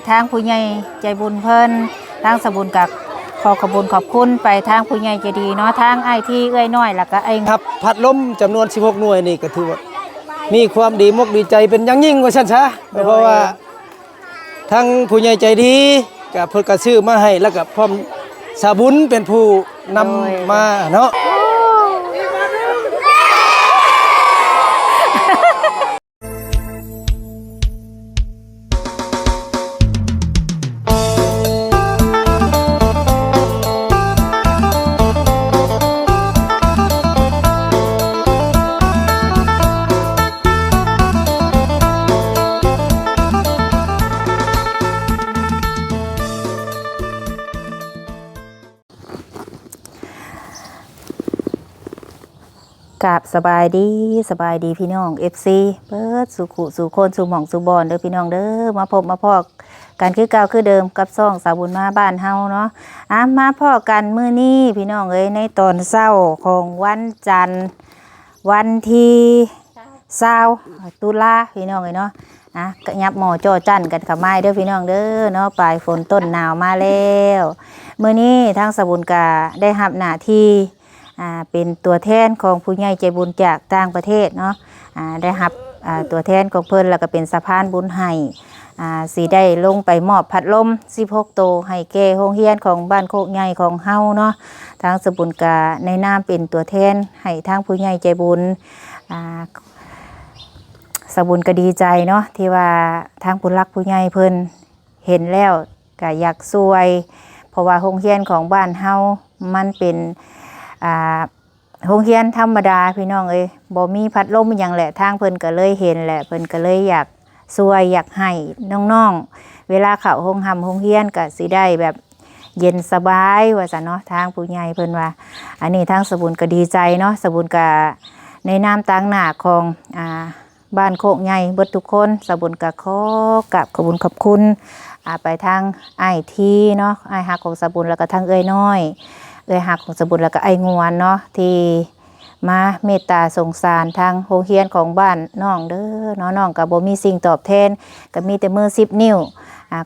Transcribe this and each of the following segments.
ทางผู้ใหญ่ใจบุญเพิ่นทางสบุญกับขอขอบคุญขอบคุณไปทางผู้ใหญ่ใจดีเนาะทางไอที่เอ้ยน้อยแล้วก็ไอ้ครับพัดลมจำนวน16หน่วยนี่ก็ถือว่ามีความดีมกดีใจเป็นอย่างยิ่งว่าซั่นซะเพราะว่าทางผู้ใหญ่ใจดีก็เพิ่นก็ซื้อมาให้แล้วก็พร้อมสาบุญเป็นผู้นำมาเนาะกับสบายดีพี่น้อง FC เปิดสุขุสุคนสุหม่องสุบอนเด้อพี่น้องเด้อมาพบมาพอกกันคือเก่าคือเดิมกับซ่องสาวบุญมาบ้านเฮาเนาะมาพอกันมื้อนี้พี่น้องเอ้ยในตอนเช้าของวันจันทร์วันที่20ตุลาพี่น้องเอ้ยเนาะก็ยับหมอจ่อจั่นกันกับไม้เด้อพี่น้องเด้อเนาะปลายฝนต้นหนาวมาแล้วมื้อนี้ทางสาวบุญก็ได้รับหน้าที่เป็นตัวแทนของผู้ใหญ่ใจบุญจากต่างประเทศเนาะได้รับตัวแทนของเพิ่นแล้วก็เป็นสะพานบุญให้สีได้ลงไปมอบพัดลม16โตวให้แก่โรงเรียนของบ้านโคกใหญ่ของเฮาเนาะทางสบุญกาในนามเป็นตัวแทนให้ทางผู้ใหญ่ใจบุญสบุญก็ดีใจเนาะที่ว่าทางผู้รักผู้ใหญ่เพิ่นเห็นแล้วก็อยากช่วยเพราะว่าโรงเรียนของบ้านเฮามันเป็นโรงเรียนธรรมดาพี่น้องเอ้ยบ่มีพัดลมอย่างแหละทางเพิ่นก็เลยเห็นแหละเพิ่นก็เลยอยากช่วยอยากให้น้องๆเวลาเข้าโรงเรียนก็สิได้แบบเย็นสบายว่าซั่นเนาะทางผู้ใหญ่เพิ่นว่าอันนี้ทางสบุญก็ดีใจเนาะสบุญก็ในนามต่างหน้าของบ้านโคกใหญ่เบิดทุกคนสบุญก็ขอกราบขอบคุณไปทางไอทีเนาะไอฮักของสบุญแล้วก็ทางเอ้ยน้อยหักของสบุญแล้วก็ไองวนเนาะที่มาเมตตาสงสารทางโรงเรียนของบ้านน้องเด้อน้องกับบ่มีสิ่งตอบแทนก็มีแต่มือ10 นิ้ว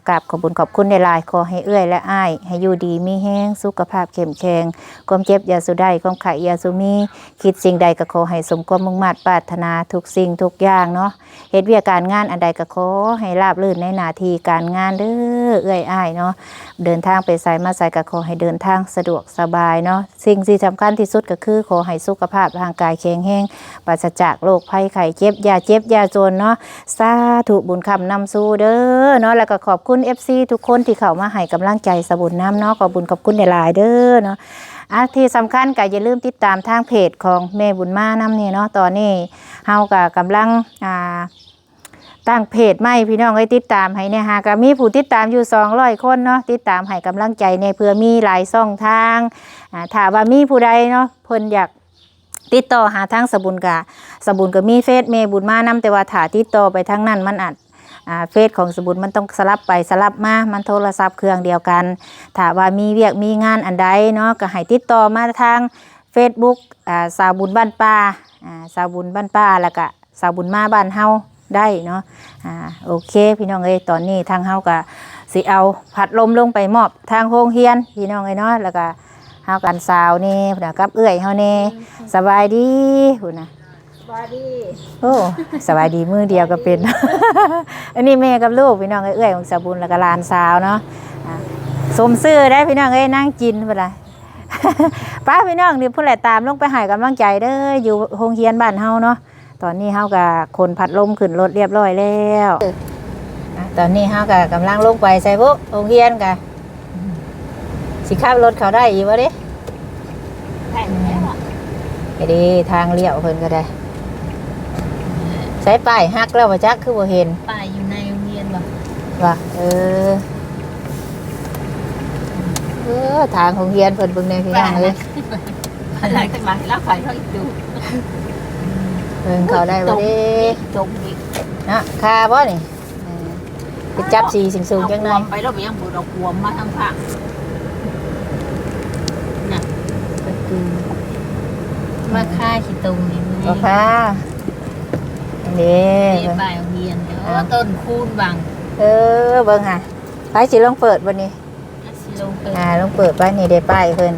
กราบขอบคุณในหลายขอให้เอื้อยและอ้ายให้อยู่ดีมีแห้งสุขภาพเข้มแข็งความเจ็บอย่าสุได้ความไข้อย่าสุมีคิดสิ่งใดก็ขอให้สมความมุ่งมั่นปรารถนาทุกสิ่งทุกอย่างเนาะเฮ็ดเวียกการงานอันใดก็ขอให้ราบรื่นในหน้าที่การงานเด้อเอื้อยอ้ายเนาะเดินทางไปไสมาไสก็ขอให้เดินทางสะดวกสบายเนาะสิ่งที่สำคัญที่สุดก็คือขอให้สุขภาพร่างกายแข็งแรงปราศจากโรคภัยไข้เจ็บอย่าจนเนาะสาธุบุญคำนำสู่เด้อเนาะแล้วก็ขอบคุณ FC ทุกคนที่เข้ามาให้กำลังใจสบุญน้ำเนาะขอบคุณหลายๆเด้อเนาะที่สำคัญก็อย่าลืมติดตามทางเพจของแม่บุญมาน้ำนี่เนาะตอนนี้เฮาก็กำลังตั้งเพจใหม่พี่น้องให้ติดตามให้เนี่ยก็มีผู้ติดตามอยู่200 คนเนาะติดตามให้กำลังใจในเพื่อมีหลายช่องทางถ้าว่ามีผู้ใดเนาะเพิ่นอยากติดต่อหาทางสบุญก็มีเฟซแม่บุญมาน้ำแต่ว่าถ้าติดต่อไปทางนั้นมันอาจเฟซของสบุญมันต้องสลับไปสลับมามันโทรศัพท์เครื่องเดียวกันถ้าว่ามีเวียกมีงานอันใดเนาะก็ให้ติดต่อมาทาง Facebook สาวบุญบ้านป่าสาวบุญบ้านป่าแล้วก็สาวบุญมาบ้านเฮาได้เนาะโอเคพี่น้องเอ้ยตอนนี้ทางเฮาก็สิเอาพัดลมลงไปมอบทางโรงเรียนพี่น้องเอ้ยเนาะแล้วก็เฮากันสาวนี่กับเอื้อยเฮานี่สบายดีพุ่นน่ะสบายดีโอ้สบายดีมือเดียวก็เป็น อันนี้แม่กับลูกพี่น้องเอื้อยของสาวบุญแล้วก็หลานสาวเนาะสมซื่อได้พี่น้องเอ้ยนั่งกินพุ่นล่ะ ป้าพี่น้องนี่ผู้ใดตามลงไปให้กำลังใจเด้ออยู่โรงเรียนบ้านเฮาเนาะตอนนี้เฮากับคนพัดลมขึ้นรถเรียบร้อยแล้วตอนนี้เฮากับกำลังลงไปใส่พวกโรงเรียนกันสิขับรถเขาได้อีกวะดิไปดีทางเลี้ยวเพิ่นก็ได้ใส่ป้ายฮักแล้วบ่จักคือบ่เห็นป้ายอยู่ในโรงเรียนบ่ว่าทางโรงเรียนเพิ่นเบิ่งแน่พี่น้องเอ้ยอะไรก็มาแล้วฝ่ายเขาอีกดูเพิ่นเขาได้บ่ดิจมอีกนะคาบ่นี่ไปจับสีสิงสูงจังหน่อยไปแล้วไปยังบ่ดอกบวมมาทางข้างน่ะมาค่าขี้ตุ่มนี่มื้อนี้ค่ะนี่ป้ายโรงเรียนต้นคูนบังเบิ่งค่ะ ไปสิลองเปิดวันนี้ ลงเปิด ลองเปิดไปนี่ได้ป้ายเพิ่น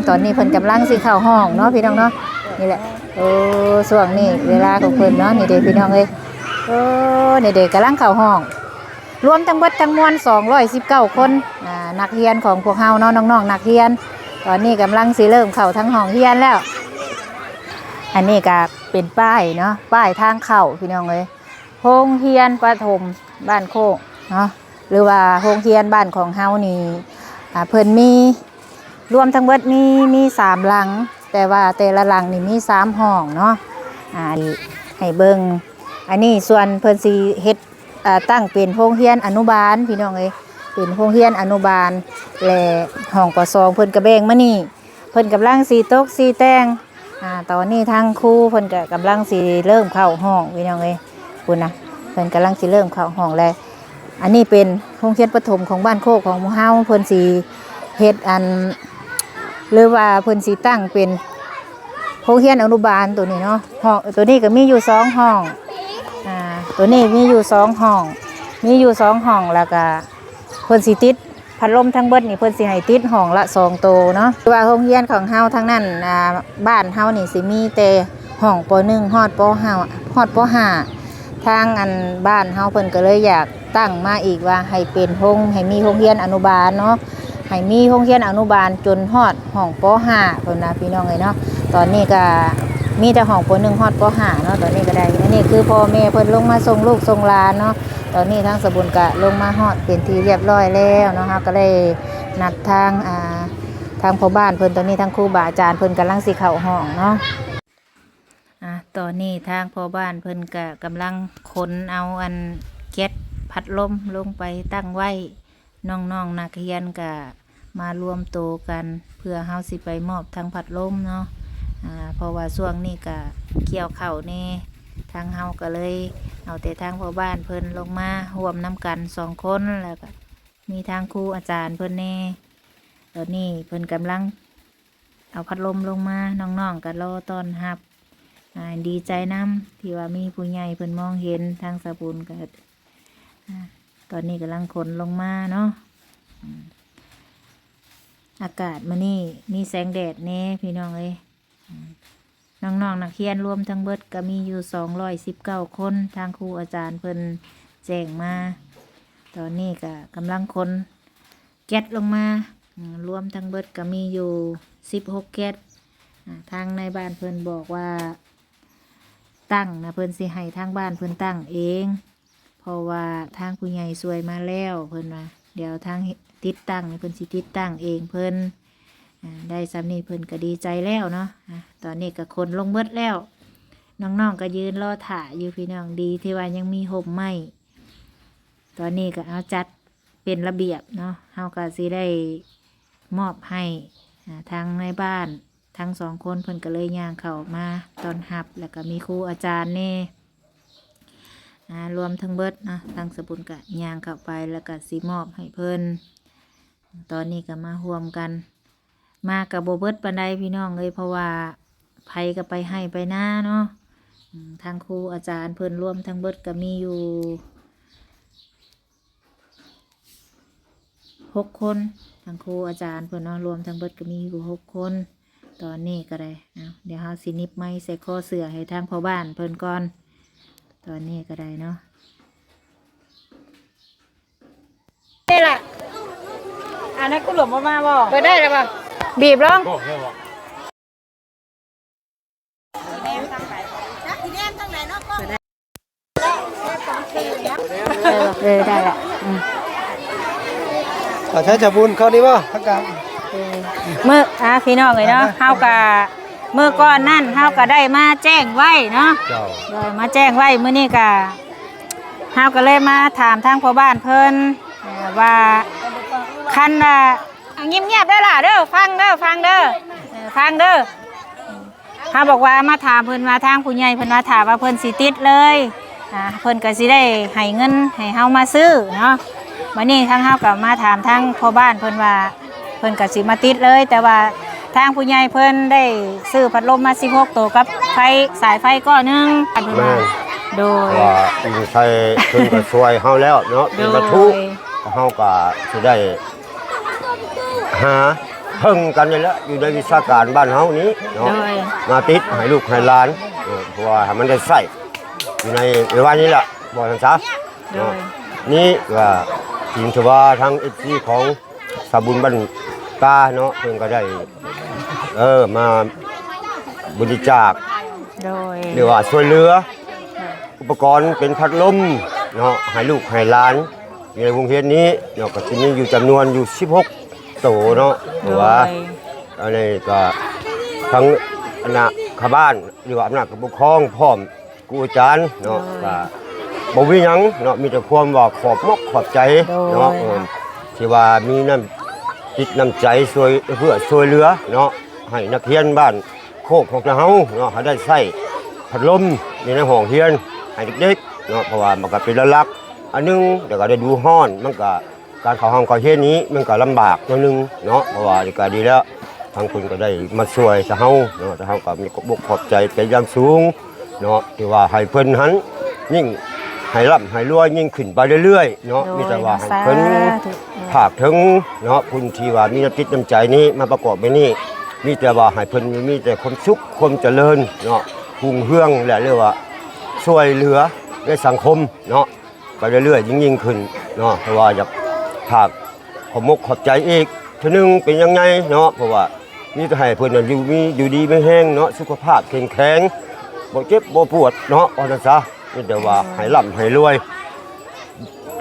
ตอนนี้เพิ่นกำลังสิเข้าห้องเนาะพี่น้องเนาะนี่แหละโอ้ช่วงนี้เวลาของเพิ่นเนาะนี่เด้พี่น้องเอ้ยโอ้นี่เด้กำลังเข้าห้องรวมทั้งเบิดทั้งมวล219คนนักเรียนของพวกเฮาเนาะน้องๆนักเรียนตอนนี้กำลังสิเริ่มเข้าทั้งห้องเรียนแล้วอันนี้ก็เป็นป้ายเนาะป้ายทางเข้าพี่น้องเอ้ยโรงเรียนประถมบ้านโคกเนาะหรือว่าโรงเรียนบ้านของเฮานี่เพิ่นมีรวมทั้งเบิดมี3หลังแต่ว่าแต่ละหลังนี่มี3ห้องเนาะให้เบิ่งอันนี้ส่วนเพิ่นสิเฮ็ดตั้งเป็นโรงเรียนอนุบาลพี่น้องเอ้ยเป็นโรงเรียนอนุบาลและห้องป .2 เพิ่นก็แบ่งมานี่เพิ่นกำลังสิตกสิแต่งตอนนี้ทางครูเพิ่นก็กำลังสิเริ่มเข้าห้องพี่น้องเอ้ยคุณนะเพิ่นกำลังสิเริ่มเข้าห้องแล้วอันนี้เป็นโรงเรียนประถมของบ้านโคกของหมู่เฮาเพิ่นสิเฮ็ดหรือว่าเพิ่นสิตั้งเป็นโรงเรียนอนุบาลตัวนี้เนาะห้องตัวนี้ก็มีอยู่2ห้องตัวนี้มีอยู่2ห้องแล้วก็เพิ่นสิติดพัดลมทั้งเบิดนี่เพิ่นสิให้ติดห้องละ2ตัวเนาะว่าโรงเรียนของเฮาทั้งนั้นบ้านเฮานี่สิมีแต่ห้องป .1 ฮอดป .5 ฮอดป .5 ทางบ้านเฮาเพิ่นก็เลยอยากตั้งมาอีกว่าให้เป็นให้มีโรงเรียนอนุบาลเนาะให้มีโรงเรียนอนุบาลจนฮอดห้องป .5 เพิ่นนะพี่น้องเอ้ยเนาะตอนนี้ก็มีแต่ห้องป .1 ฮอดป .5 เนาะตอนนี้ก็ได้อันนี้คือพ่อแม่เพิ่นลงมาส่งลูกส่งหลานเนาะตอนนี้ทางสบุญกะลงมาฮอดเป็นที่เรียบร้อยแล้วเนาะก็เลยนัดทางพ่อบ้านเพิ่นตอนนี้ทางครูบาอาจารย์เพิ่นกำลังสิเข้าห้องเนาะตอนนี้ทางพ่อบ้านเพิ่นก็กำลังขนเอาแก๊สพัดลมลงไปตั้งไว้น้องๆนักเรียนก็มารวมโตกันเพื่อเฮาสิไปมอบทางพัดลมเนาะเพราะว่าช่วงนี้ก็เกี่ยวข้าวแน่ทางเฮาก็เลยเอาแต่ทางพ่อบ้านเพิ่นลงมาร่วมน้ำกัน2คนแล้วก็มีทางครูอาจารย์เพิ่นแน่ตอนนี้เพิ่นกำลังเอาพัดลมลงมาน้องๆก็รอต้อนรับดีใจน้ำที่ว่ามีผู้ใหญ่เพิ่นมองเห็นทางสบุญก็ตอนนี้กำลังขนลงมาเนาะอากาศมื้อนี้มีแสงแดดแน่พี่น้องเอ้ยน้องๆนักเรียนรวมทั้งเบิดก็มีอยู่219คนทางครูอาจารย์เพิ่นแจ้งมาตอนนี้ก็กำลังขนแก๊สลงมารวมทั้งเบิดก็มีอยู่16แก๊สทางในบ้านเพิ่นบอกว่าตั้งนะเพิ่นสิให้ทางบ้านเพิ่นตั้งเองเพราะว่าทางผู้ใหญ่ช่วยมาแล้วเพิ่นว่าเดี๋ยวทางติดตั้งเพิ่นสิติดตั้งเองเพิ่นได้ซ้ำนี้เพิ่นก็ดีใจแล้วเนาะตอนนี้ก็คนลงเบิดแล้วน้องๆก็ยืนรอถ่าอยู่พี่น้องดีที่ว่ายังมีห่มไหมตอนนี้ก็เอาจัดเป็นระเบียบเนาะเฮาก็สิได้มอบให้ทางในบ้านทั้ง2คนเพิ่นก็เลยย่างเข้ามาต้อนรับแล้วก็มีครูอาจารย์แน่รวมทั้งเบิดนะทางสบุญก็ย่างเข้าไปแล้วก็สิมอบให้เพิ่นตอนนี้ก็มาร่วมกันมากับโบเบิดปันไดพี่น้องเลยเพราะว่าไผก็ไปให้ไปหน้าเนาะทางครูอาจารย์เพิ่นรวมทั้งเบิดก็มีอยู่6คนทางครูอาจารย์เพิ่นเนาะรวมทั้งเบิดก็มีอยู่6คนตอนนี้ก็ได้เดี๋ยวเฮาสินิบไม้ใส่คอเสือให้ทางพ่อบ้านเพิ่นก่อนตอนนี้ก็ได้เนาะนี่แหละอันนั้นกูหลบมาบ่ไปได้แล้วป่ะบีบลงได้ละใช้จับบุญเข้าดีป่ะทักการเมื่อพี่น้องเลยเนาะเฮากะเมื่อก่อนนั่นเฮาก็ได้มาแจ้งไว้เนาะได้มาแจ้งไว้มื้อนี้ก็เฮาก็เลยมาถามทางพ่อบ้านเพิ่นว่าคันเงียบๆได้ล่ะเด้อฟังเด้อฟังเด้อเฮาบอกว่ามาถามเพิ่นว่าทางผู้ใหญ่เพิ่นว่าถามว่าเพิ่นสิติดเลยเพิ่นก็สิได้ให้เงินให้เฮามาซื้อเนาะวันนี้ทางเฮาก็มาถามทางพ่อบ้านเพิ่นว่าเพิ่นก็สิมาติดเลยแต่ว่าทางผู้ใหญ่เพิ่นได้ซื้อพัดลมมา16ตัวกับไฟสายไฟก้อนนึงเพิ่นว่าโดยว่าใช้เพิ่นก็ช่วยเฮาแล้วเนาะเป็นวัตถุ เฮาก็สิได้หาเพิ่งกันนี่แหละอยู่ในวิชาการบ้านเฮานี้เนาะ โดย มาติดให้ลูกให้หลานเพราะว่าให้มันได้ใส่อยู่ในวันนี้แหละบ่ทันซะ โด เนาะ ย นี่ก็ทีมที่ว่าทาง FC ของสาบุญบ้านตาเนาะเพิ่นก็ได้มาบริจาค โดย เรียกว่าช่วยเหลืออุปกรณ์เป็นพัดลมเนาะให้ลูกให้หลานในวงเวียนนี้เนาะก็จะมีอยู่จำนวนอยู่16โตเนาะห โด รือว่าย อันนี้ก็ทั้งอำนาจข้าบ้านหรือว่าอำนาจปกครองพร้อมครูอาจารย์เนาะก็บ่มีหยังเนาะมีแต่ความว่าขอบมกขอบใจเนาะที่ว่ามีน้ำจิตน้ำใจช่วยเพื่อช่วยเหลือเนาะให้นักเรียนบ้านโคกของเฮาเนาะให้ได้ใช้พัดลมในห้องเรียนให้เด็กๆเนาะเพราะว่ามันก็เป็นลักษณ์อันนึงเดี๋ยวก็ได้ดูฮ้อนมันก็การเข้าห้องเข้าเรียนนี้มันก็ลำบากนิดนึงเนาะเพราะว่าก็ดีแล้วทางคุณก็ได้มาช่วยเฮาเนาะเฮาก็มีบกขอบใจเป็นอย่างสูงเนาะที่ว่าให้เพิ่นหันยิ่งให้ร่ำให้รวยยิ่งขึ้นไปเรื่อยๆเนาะมีแต่ว่าให้เพิ่นภาคถึงเนาะคุณที่ว่ามีน้ำจิตน้ำใจนี้มาประกอบไว้นี่มีแต่ว่าให้เพิ่นมีแต่ความสุขความเจริญเนาะหุ่งเฮืองและเรียกว่าช่วยเหลือในสังคมเนาะไปเรื่อยๆยิ่งขึ้นเนาะเพราะว่าอยากภาคขอบมกขอบใจอีกทีนึงเป็นยังไงเนาะเพราะว่ามีแต่ให้เพิ่นอยู่ดีไม่แห้งเนาะสุขภาพแข็งแรงบ่เจ็บบ่ปวดเนาะว่าซั่นซะมีแต่ว่าให้ร่ำให้รวย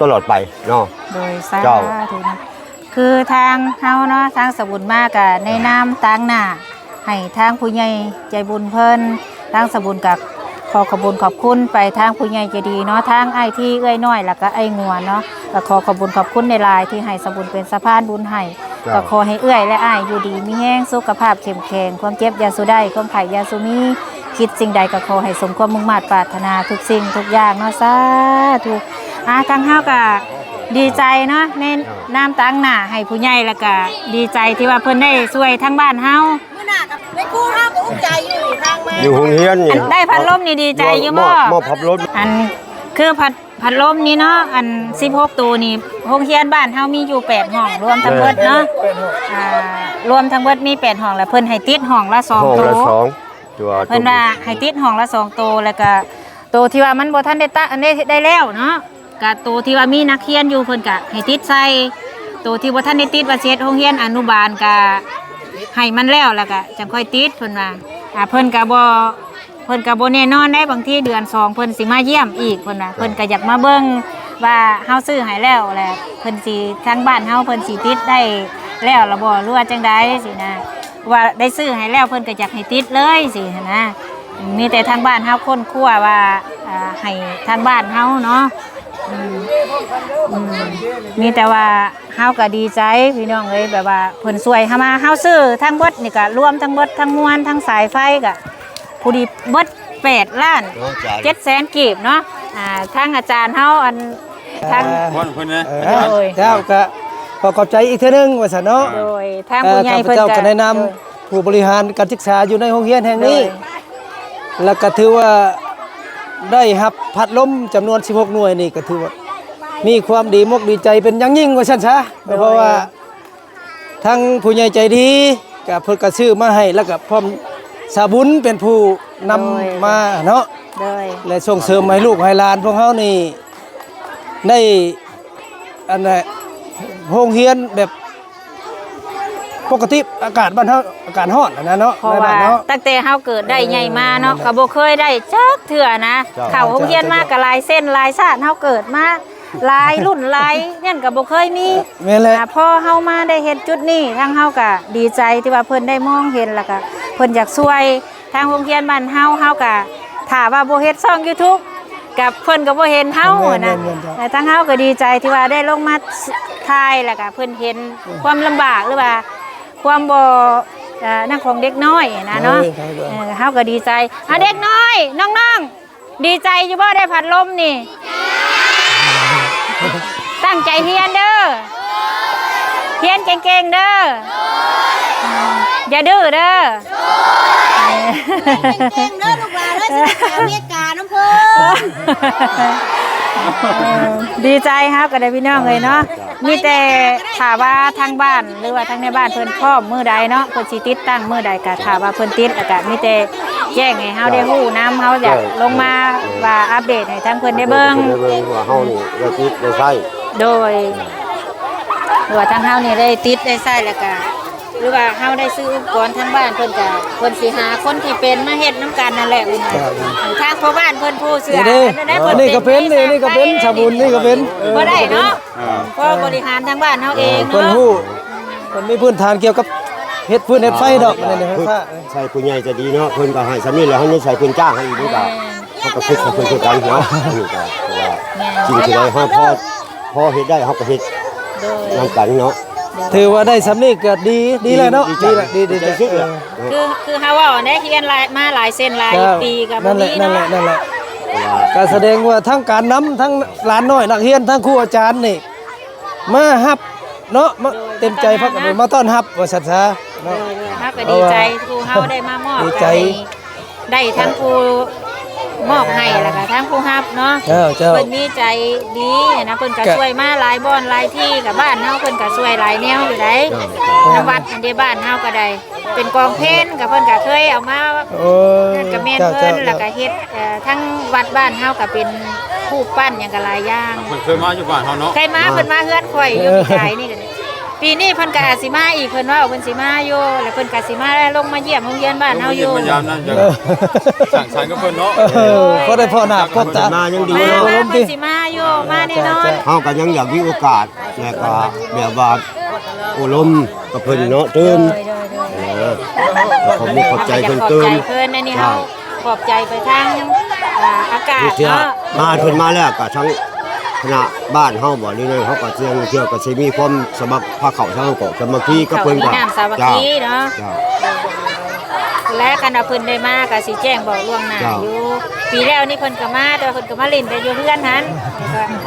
ตลอดไปเนาะ โดยสา เจ้า ธุนะคือทางเฮาเนาะทางสบุญมากะในนามต่างหน้าให้ทางผู้ใหญ่ใจบุญเพิ่นทางสบุญกับขอขอบคุญขอบคุณไปทางผู้ใหญ่ใจดีเนาะทางไอ้ที่เอ้ยน้อยแล้วก็ไอ้งัวเนาะก็ขอขอบคุญขอบคุณในหลายที่ให้สบุญเป็นสะพานบุญให้ก็ขอให้เอื้อยและอ้ายอยู่ดีมีแห้งสุขภาพเข้มแข็งความเจ็บอยาสุได้ความไข่อยาสุมีคิดสิ่งใดก็ขอให้สมความมุ่งมั่นปรารถนาทุกสิ่งทุกอย่างเนาะสาธุทางเฮาก็ดีใจเนาะในนามตั้งหน้าให้ผู้ใหญ่แล้วก็ดีใจที่ว่าเพิ่นได้ช่วยทั้งบ้านเฮา มื้อหน้ากับในกู้เฮาก็อุ้มใจอยู่ทางมา อยู่โรงเรียน อั นี่ นได้พัดลมนี่ดีใจอยู่บ่ มอบพัดลม อันคือพัดลมนี่เนาะอัน16ตัวนี่โรงเรียนบ้านเฮามีอยู่8ห้องรวมทั้งเบิดเนาะรวมทั้งเบิดมี8ห้องแล้วเพิ่นให้ติดห้องละ ห้อง 2ตัว ละ2ตัว เพิ่นว่าให้ติดห้องละ2ตัวแล้วก็ตัวที่ว่ามันบ่ทันได้อันนี้ได้แล้วเนาะก็ตัวที่ว่ามีนักเรียนอยู่เพิ่นก็ให้ติดใส่ตัวที่บ่ทันได้ติดว่าเฮ็ดโรงเรียนอนุบาลก็ให้มันแล้วก็จังค่อยติดเพิ่นว่าเพิ่นก็บ่แน่นอนได้บางทีเดือน2เพิ่นสิมาเยี่ยมอีกเพิ่นว่าเพิ่นก็อยากมาเบิ่งว่าเฮาซื้อให้แล้วแหละเพิ่นสิทางบ้านเฮาเพิ่นสิติดได้แล้วล่ะบ่หรือว่าจังได๋สินะว่าได้ซื้อให้แล้วเพิ่นก็อยากให้ติดเลยสินะมีแต่ทางบ้านเฮาค้นครัวว่าให้ทางบ้านเฮาเนาะมีแต่ว่าเฮาก็ดีใจพี่น้องเอ้ยแบบว่าเพิ่นช่วยเฮามาเฮาซื้อทั้งเบิดนี่ก็รวมทั้งเบิดทั้งมวลทั้งสายไฟก็ผู้ดีเบิด8ล้าน700,000กีบเนาะทางอาจารย์เฮาอันทาง เจ้าก็ขอขอบใจอีกเทื่อนึงว่าซั่นเนาะ โดยทางผู้ใหญ่เพิ่น ข้าพ ก็ เจ้าก็แนะนำผู้บริหารการศึกษาอยู่ในโรงเรียนแห่งนี้ โดย แล้วก็ถือว่าได้รับพัดลมจำนวน16หน่วยนี่ก็ถือว่ามีความดีมกดีใจเป็นอย่างยิ่งว่าซั่นซะเพราะว่าทั้งผู้ใหญ่ใจดีก็เพิ่นก็ซื้อมาให้แล้วก็พร้อมสาบุญเป็นผู้นำมาเนาะ โดย และส่งเสริมให้ลูกให้หลานพวกเฮานี่ได้อันน่ะโรงเรียนแบบปกติอากาศบ้านเฮาอากาศร้อนนะเนาะ เพราะ ใน ว่า บ้านเนาะ ตั้งแต่เฮาเกิดได้ใหญ่มาเนาะก็บ่เคยได้จักเทื่อนะเข้าโรงเรียนมาก็หลายเส้นหลายชาติเฮาเกิดมาหลายรุ่นหลายเนี่ยก็บ่เคยมี แม่นแหละ พอเฮามาได้เฮ็ดจุดนี้ทางเฮาก็ดีใจที่ว่าเพิ่นได้มองเห็นแล้วก็เพิ่นอยากช่วยทางโรงเรียนบ้านเฮาก็ถ้าว่าบ่เฮ็ดช่อง YouTube กับเพิ่นก็บ่เห็นเฮานะแต่ทางเฮาก็ดีใจที่ว่าได้ลงมาถ่ายแล้วก็เพิ่นเห็นความลำบากหรือว่าความบ่นั่นของเด็กน้อยนะเนาะเฮาก็ดีใจเด็กน้อยน้องๆดีใจอยู่บ่ได้พัดลมนี่ตั้งใจเรียนเด้อเรียนเก่งๆเด้ออย่าดื้อเด้อ เก่งๆเด้อลูกหลานเด้อสิไปอเมริกาน้ำเพิ่น ดีใจครับก็ได้พี่น้องเลยเนาะมีแต่ถามว่าทางบ้านหรือว่าทางในบ้านเพิ่นพร้อมมื้อใดเนาะเพิ่นสิติดตั้งมื้อใดก็ถามว่าเพิ่นติดแล้วก็มีแต่แจ้งให้เฮาได้ฮู้นำเฮาอยากลงมาว่าอัปเดตให้ทางเพิ่นได้เบิ่ง ได้เบิ่งว่าเฮานี่ได้ติดได้ใช้ โดยหรือว่าทางเฮานี่ได้ติดได้ใช้แล้วก็หรือว่าเฮาได้ซื้ออุปกรณ์ทางบ้านเพิ่นก็เพิ่นสิหาคนที่เป็นมาเฮ็ดนํกันนั่นแหละพี่น้องทางพ่อบ้านเพิ่นผู้เสือ นี่ก็เป็นนี่ก็เป็นชาบุญนี่ก็เป็น บ่ได้เนาะเพราะบริหารทางบ้านเฮาเอง เพิ่น เนาะ ฮู้เพิ่นมีพื้นฐานเกี่ยวกับเฮ็ดพื้นเฮ็ดไฟดอกนั่นนี่ไฟฟ้า ใช่ผู้ใหญ่จะดีเนาะเพิ่นก็ให้สามีแล้วเฮายังใส่เพิ่นจ้างให้อีกนี่ก็เขาก็คิดให้เพิ่นคือกันเนาะนี่ก็เพราะว่าจริงๆแล้วเฮาพอเฮ็ดได้เฮาก็เฮ็ด โดย นำกันเนาะ ถือว่าได้สำนีก็ดีแล้วเนาะดีแหละดี ใจสุดเลย คือเฮาเว้าได้เฮียนหลายมาหลายเส้นหลายปีก็บ่ นั่นแห มี ละนั่นแหละ เนาะ การแสดงว่าทั้งการนำทั้งหลานน้อยนักเรียนทั้งครูอาจารย์นี่มาฮับเนาะมาเต็มใจพักกันมาต้อนรับว่าสัตว์ซะเนาะ เฮาก็ดีใจครูเฮาได้มามอบ ดีใจ ได้ทั้งครูมอบให้แล้วก็ทั้งครูฮับเนาะ เจ้า เพิ่นมีใจดีนะเพิ่นก็ช่วยมาหลายบ่อนหลายที่กับบ้านเฮาเพิ่นก็ช่วยหลายแนวอยู่ได้นวัดอันเดียบ้านเฮาก็ได้เป็นกองเพลกับเพิ่นก็เคยเอามา โอ้ย นั่นก็แม่นเพิ่นแล้วก็เฮ็ดทั้งวัดบ้านเฮาก็เป็นผู้ปั้นหยังก็หลายอย่าง มันเคยมาอยู่บ้านเฮาเนาะ ใครมาเพิ่นมาเฮือนข่อยอยู่ปีกายนี่ก็ได้ปีนี้เพิ่นก็อาจสิมาอีกเพิ่นว่าเพิ่นสิมาอยู่แล้วเพิ่นก็สิมาลงมาเยี่ยมโรงเรียนบ้านเฮาอยู่ พยายามนั่นจะสั่งสรรค์กับเพิ่นเนาะ พอได้พ่อหน้าพ่อตา มายังดี มา เนาะ เพิ่นสิมาอยู่มาแน่นอน เฮาก็ยังอยากมีโอกาสแล้วก็แบบว่าโอลมกับเพิ่นเนาะเติมผมขอบใจเพิ่น ขอบ เติ ใจ ม เพิ่นในนี่เฮาขอบใจไปทางอากาศ เที่ยว เนาะ มาเพิ่นมาแล้วก็ทั้งคณะบ้านเฮาบ่นี่เลยเฮาก็เที่ยวก็สิมีความสมัครพาเข้าทางก็สามัคคีกับเพิ่นก็ น้ำสามัคคีเนาะ จ้า และกันว่าเพิ่นได้มาก็สิแจ้งบอกล่วงหน้า จ้ะ อยู่ปีแล้วนี่เพิ่นก็มาแต่ว่าเพิ่นก็มาเล่นแต่อยู่เฮือนนั้น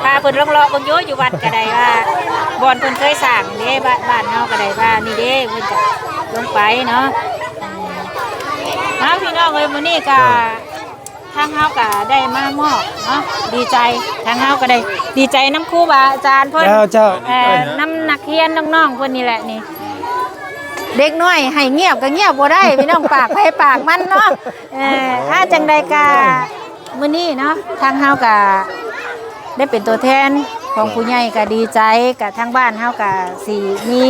พาเพิ่นเลาะๆเบิ่งอยู่วัดก็ได้ว่าบ่อนเพิ่นเคยสร้างเด้บ้านเฮาก็ได้ว่านี่เด้เพิ่นก็ลงไปเนาะพี่น้องเอ้ยมื้อนี้ก็ทางเฮาก็ได้มามอบเนาะดีใจทางเฮาก็ได้ดีใจน้ำครูบาอาจารย์เพิ่น เจ้า น้ำนักเรียนน้องๆเพิ่นนี่แหละนี่เด็กน้อยให้เงียบก็เงียบบ่ได้พี่น้องปากไปปากมันเนาะถ้าจังใดกะมื้อนี้เนาะทางเฮาก็ได้เป็นตัวแทนของผู้ใหญ่ก็ดีใจกับทางบ้านเฮาก็สิมี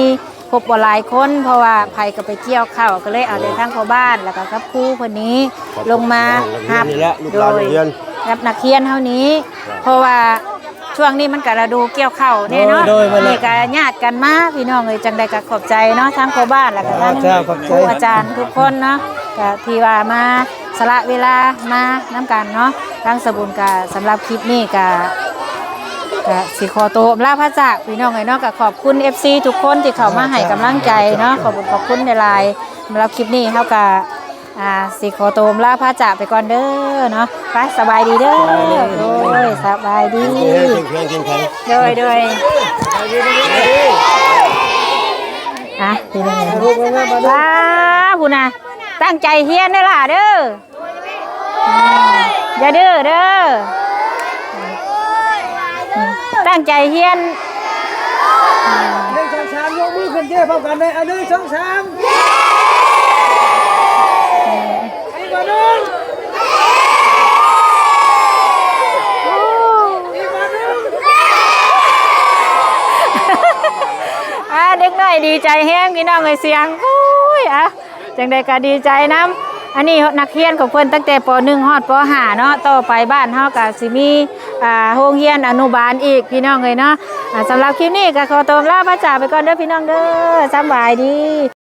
ครบบ่หลายคนเพราะว่าไผก็ไปเกี่ยวข้าวก็เลยเอาแต่ทางพ่อบ้านแล้วก็กับครูเพิ่นนี้ลงมารับ นี่แหละลูกหลานนักเรียน รับนักเรียนเฮานี้ เพราะว่าช่วงนี้มันก็ฤดูเกี่ยวข้าวแน่เนาะ โดยมาเลย นี่ก็ญาติกันมาพี่น้องเอ้ยจังใดก็ขอบใจเนาะทั้งพ่อบ้านแล้วก็ทั้ง เจ้าขอบใจ ครูอาจารย์ทุกคนเนาะก็ที่ว่ามาสละเวลามาน้ำกันเนาะทั้งสบุญก็สำหรับคลิปนี้ก็สิขอตัวลาพระจากพี่น้องเอ้ยเนาะก็ขอบคุณ FC ทุกคนที่เข้ามาให้กำลังใจเนาะขอบคุณในไลน์สำหรับคลิปนี้เฮาก็สิขอตัวลาพระจากไปก่อนเด้อเนาะไปสบายดีเด้อโอ้ยสบายดี เพียงเพียงแค่ โดยพี่น้องว้าผู้น่ะตั้งใจเฮียนเด้อล่ะเด้ออย่าดื้อเด้อตั้งใจเฮียน 1 2 3ยกมือขึ้นเจ้พร้อมกันเลยเอา1 2 3อีกบ่นึงอีกบ่นึง เด็กน้อยดีใจแห้งพี่น้องเอ้ยเสียงอุ้ยจังใดก็ดีใจนํอันนี้นักเรียนของเพิ่นตั้งแต่ป .1 ฮอดป .5 เนาะต่อไปบ้านเฮาก็สิมีโรงเรียนอนุบาลอีกพี่น้องเอ้ยเนาะสำหรับคลิปนี้ก็ขอตัวลาพระจากไปก่อนเด้อพี่น้องเด้อสำบายดี